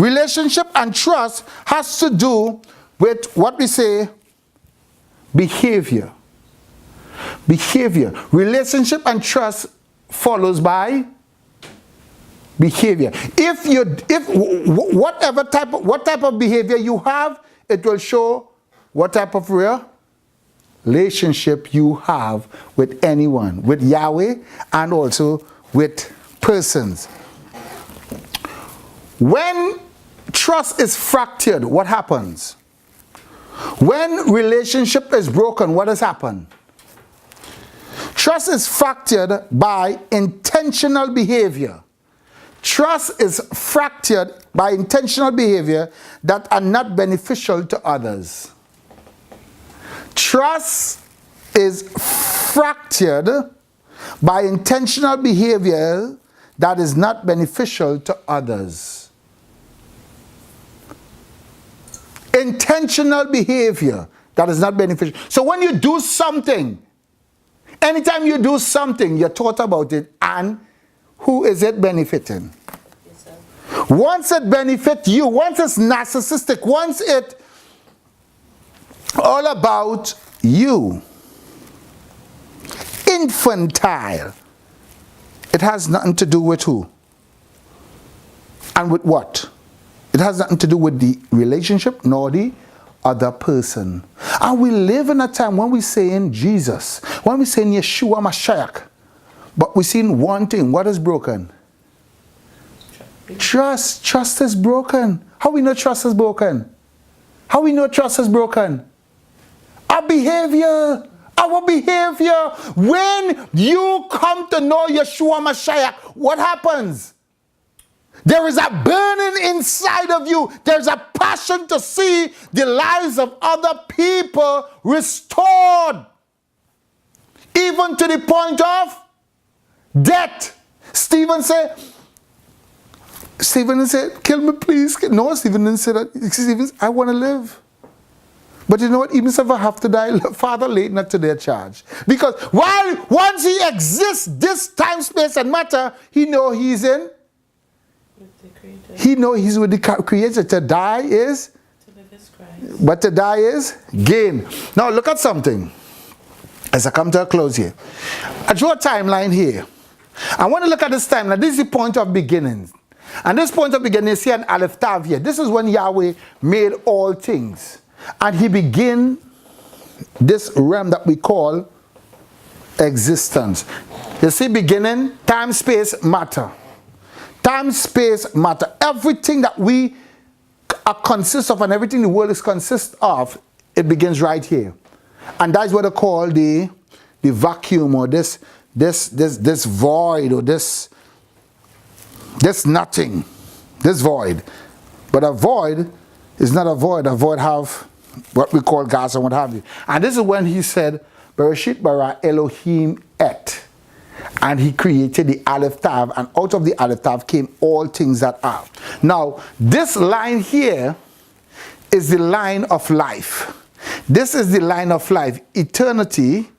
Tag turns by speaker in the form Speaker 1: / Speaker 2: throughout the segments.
Speaker 1: Relationship and trust has to do with what we say behavior. Behavior. Relationship and trust follows by behavior. What type of behavior you have, it will show what type of relationship you have with anyone, with Yahweh and also with persons. When trust is fractured, what happens? When relationship is broken, what has happened? Trust is fractured by intentional behavior. Trust is fractured by intentional behavior that are not beneficial to others. Trust is fractured by intentional behavior that is not beneficial to others. Intentional behavior that is not beneficial. So when you do something, anytime you do something, you're thought about it, and who is it benefiting?
Speaker 2: Yes, sir.
Speaker 1: Once it benefits you, once it's narcissistic, once it all about you, infantile, it has nothing to do with who? And with what? It has nothing to do with the relationship nor the other person. And we live in a time when we say in Jesus, when we say in Yeshua Mashiach, but we see one thing. What is broken? Trust. Trust is broken. How we know trust is broken? How we know trust is broken? Our behavior. Our behavior. When you come to know Yeshua Mashiach, what happens? There is a burning inside of you. There's a passion to see the lives of other people restored. Even to the point of death. Stephen said, kill me please. No, Stephen didn't say that. Stephen said, I want to live. But you know what? Even if I have to die, Father, lay it not to their charge. Because once he exists, this time, space, and matter, he know he's in. He know he's with the Creator. To die is?
Speaker 2: To live is Christ.
Speaker 1: But to die is gain. Now look at something. As I come to a close here. I draw a timeline here. I want to look at this timeline. This is the point of beginning. And this point of beginning is here an Aleph Tav here. This is when Yahweh made all things. And he began this realm that we call existence. You see, beginning, time, space, matter. Time, space, matter. Everything that we consist of and everything the world is consist of, it begins right here. And that's what they call the vacuum, or this void, or this nothing, this void. But a void is not a void. A void have what we call gas and what have you. And this is when he said, Bereshit bara Elohim et. And he created the Aleph Tav, and out of the Aleph Tav came all things that are. Now, this line here is the line of life. This is the line of life, eternity,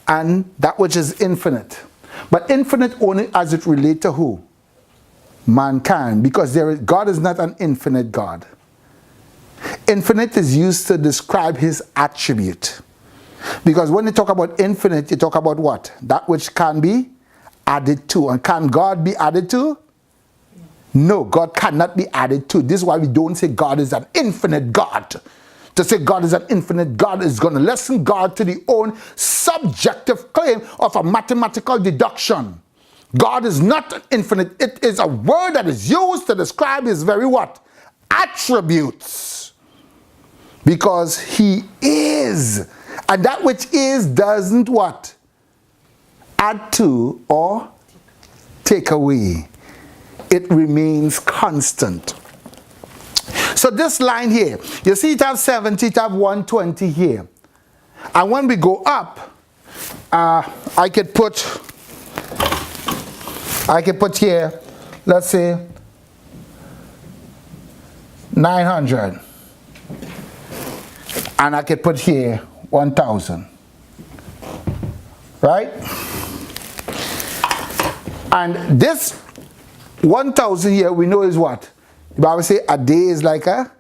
Speaker 1: and that which is infinite. But infinite only as it relates to who? Mankind, because God is not an infinite God. Infinite is used to describe his attribute. Because when you talk about infinite, you talk about what? That which can be added to. And can God be added to? No, God cannot be added to. This is why we don't say God is an infinite God. To say God is an infinite God is going to lessen God to the own subjective claim of a mathematical deduction. God is not infinite. It is a word that is used to describe his very what? Attributes. Because he is. And that which is doesn't what? Add to or take away. It remains constant. So this line here, you see it have 70, it have 120 here. And when we go up, I could put here, let's say, 900. And I could put here 1,000. Right? And this 1,000 here we know is what? The Bible says a day is like a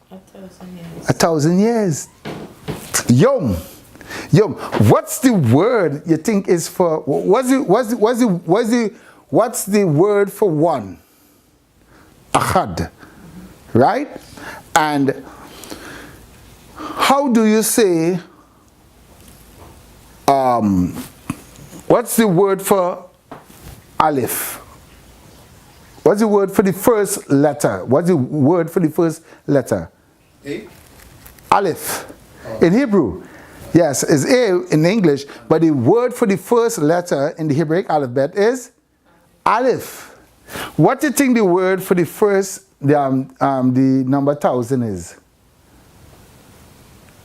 Speaker 2: 1,000 years.
Speaker 1: 1,000 years. Yom. What's the word you think is for? What's the word for one? Ahad, right? And how do you say? What's the word for Aleph? What's the word for the first letter? What's the word for the first letter?
Speaker 3: A?
Speaker 1: Aleph. In Hebrew. Yes, it's A in English, but the word for the first letter in the Hebraic alphabet is Aleph. What do you think the word for the first, the number 1,000 is?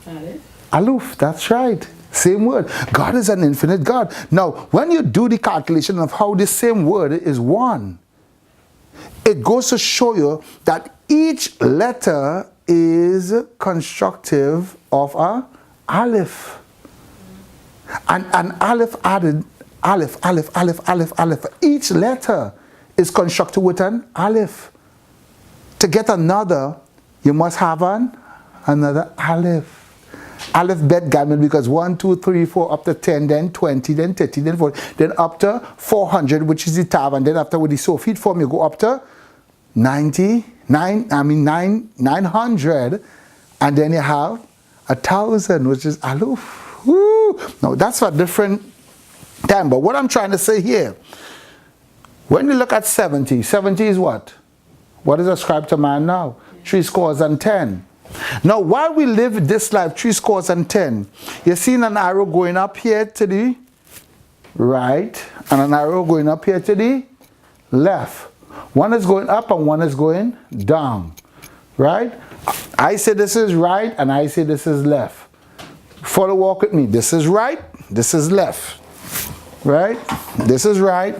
Speaker 2: Aleph.
Speaker 1: Aluf, that's right. Same word. God is an infinite God. Now, when you do the calculation of how the same word is one, it goes to show you that each letter is constructive of a Aleph. And Aleph added Aleph. Each letter is constructed with an Aleph. To get another, you must have another Aleph. Aleph Bet Gamil, because 1, 2, 3, 4, up to 10, then 20, then 30, then 40, then up to 400, which is the Tav, and then after with the Sophite form, you go up to 900, and then you have 1,000, which is Aluf. Woo! Now that's for a different time, but what I'm trying to say here, when you look at 70, 70 is what? What is ascribed to man now? 70. Now, while we live this life, 70, you're seeing an arrow going up here to the right, and an arrow going up here to the left. One is going up and one is going down, right? I say this is right, and I say this is left. Follow, walk with me. This is right, this is left, right? This is right,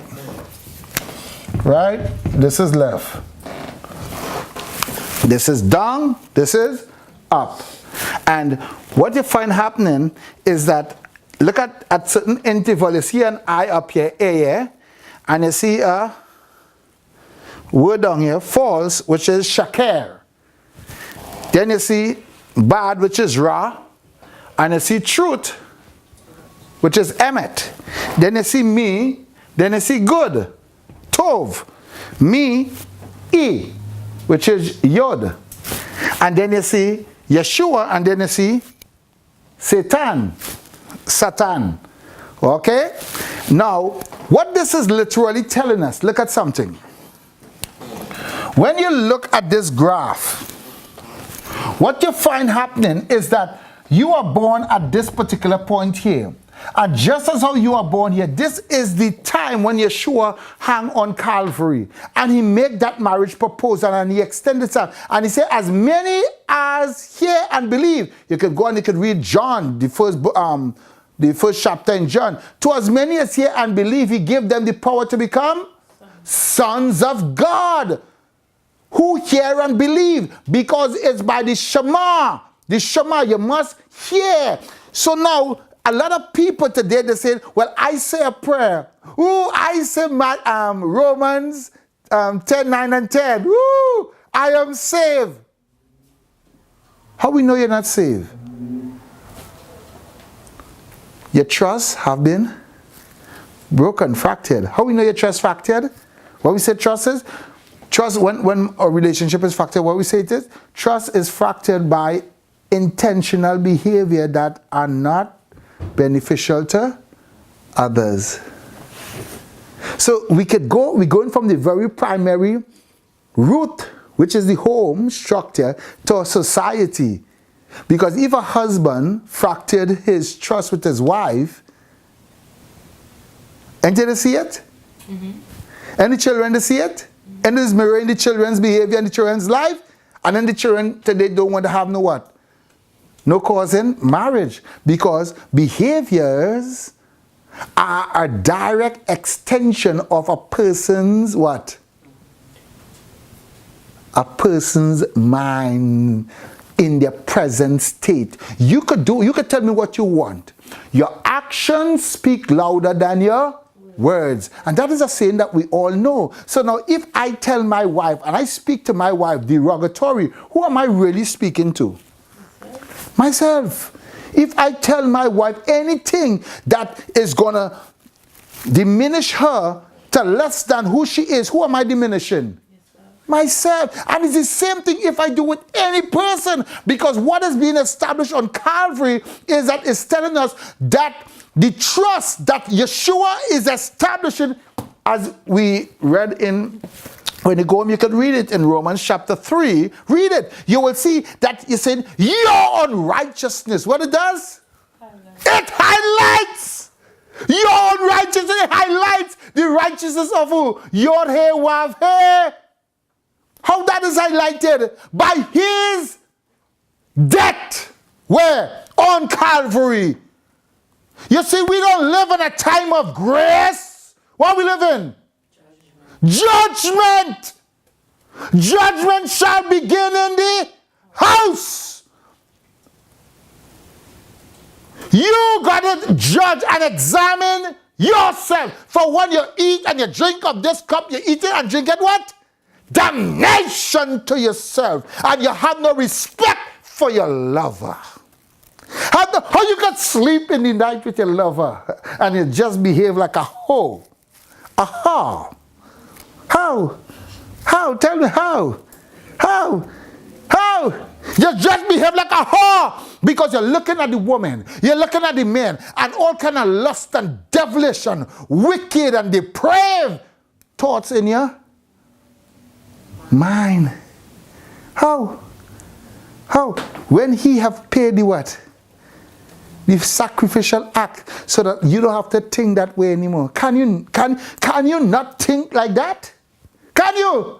Speaker 1: right? This is left. This is down, this is up. And what you find happening is that, look at certain interval, you see an I up here, A here, and you see a word down here, false, which is shaker. Then you see bad, which is ra, and you see truth, which is emet. Then you see me, then you see good, tov. Me, e, which is yod. And then you see Yeshua, and then you see Satan. Okay? Now, what this is literally telling us, look at something. When you look at this graph, what you find happening is that you are born at this particular point here. And just as how you are born here, this is the time when Yeshua hung on Calvary. And he made that marriage proposal, and he extended it. And he said, as many as hear and believe. You could go and you could read John, the first chapter in John. To as many as hear and believe, he gave them the power to become sons of God. Who hear and believe, because it's by the Shema. The Shema, you must hear. So now, a lot of people today, they say, well, I say a prayer. Ooh, I say Romans 10, 9 and 10. Ooh, I am saved. How we know you're not saved? Your trust have been broken, fractured. How we know your trust fractured? What we say trust is? Trust, when a relationship is fractured, what we say it is? Trust is fractured by intentional behavior that are not beneficial to others. So we're going from the very primary root, which is the home structure, to a society. Because if a husband fractured his trust with his wife, ain't you to see it? Mm-hmm. And the children to see it? And it's mirroring the children's behavior and the children's life. And then the children today don't want to have no what? No cause in marriage. Because behaviors are a direct extension of a person's what? A person's mind in their present state. You could tell me what you want. Your actions speak louder than your words. And that is a saying that we all know. So now if I tell my wife and I speak to my wife derogatory, who am I really speaking to? Myself. If I tell my wife anything that is going to diminish her to less than who she is, who am I diminishing? Myself. And it's the same thing if I do with any person, because what is being established on Calvary is that it's telling us that the trust that Yeshua is establishing, as we read in, when you go home, you can read it in Romans chapter 3. Read it. You will see that you said your unrighteousness. What it does? It highlights your unrighteousness. It highlights the righteousness of who? Yod He Wav He. How that is highlighted? By his death. Where? On Calvary. You see, we don't live in a time of grace. What we live in? Judgment. Judgment shall begin in the house. You got to judge and examine yourself. For when you eat and you drink of this cup, you eat it and drink it what? Damnation to yourself. And you have no respect for your lover. How you can sleep in the night with your lover and you just behave like a hoe? Aha. How? How? Tell me how? How? How? You just behave like a whore because you're looking at the woman, you're looking at the man, and all kind of lust and devilish and wicked and depraved thoughts in your mind. How? How? When he have paid the what? The sacrificial act, so that you don't have to think that way anymore. Can you not think like that? Can you?